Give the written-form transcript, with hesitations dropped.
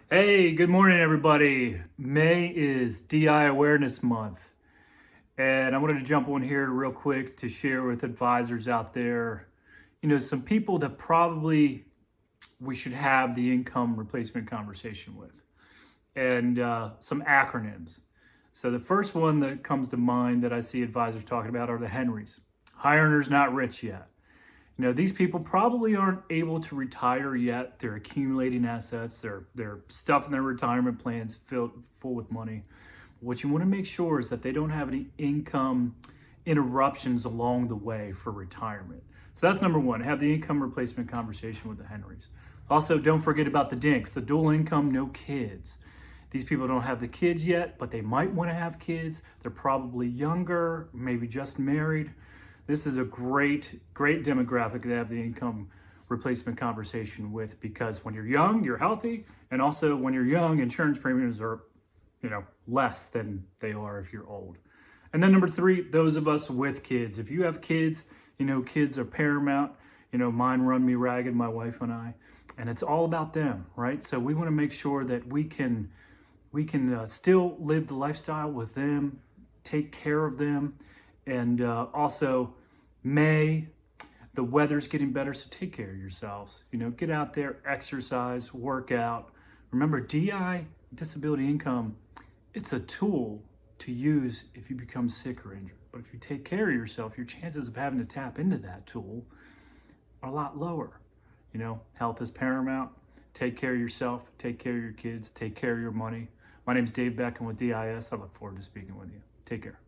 Hey, good morning, everybody. May is DI Awareness Month. And I wanted to jump on here real quick to share with advisors out there, some people that probably we should have the income replacement conversation with, and some acronyms. So the first one that comes to mind that I see advisors talking about are the Henrys. High earners, not rich yet. These people probably aren't able to retire yet. They're accumulating assets. They're stuffing their retirement plans full with money. What you want to make sure is that they don't have any income interruptions along the way for retirement. So that's number one. Have the income replacement conversation with the Henrys. Also, don't forget about the DINKs, the dual income, no kids. These people don't have the kids yet, but they might want to have kids. They're probably younger, maybe just married. This is a great demographic to have the income replacement conversation with, because when you're young, you're healthy. And also when you're young, insurance premiums are, less than they are if you're old. And then number three, those of us with kids. If you have kids, kids are paramount. Mine run me ragged, my wife and I, and it's all about them, right? So we want to make sure that we can still live the lifestyle with them, take care of them. And also, the weather's getting better, so take care of yourselves. Get out there, exercise, work out. Remember, DI, disability income, it's a tool to use if you become sick or injured. But if you take care of yourself, your chances of having to tap into that tool are a lot lower. Health is paramount. Take care of yourself, take care of your kids, take care of your money. My name's Dave Beckham with DIS. I look forward to speaking with you. Take care.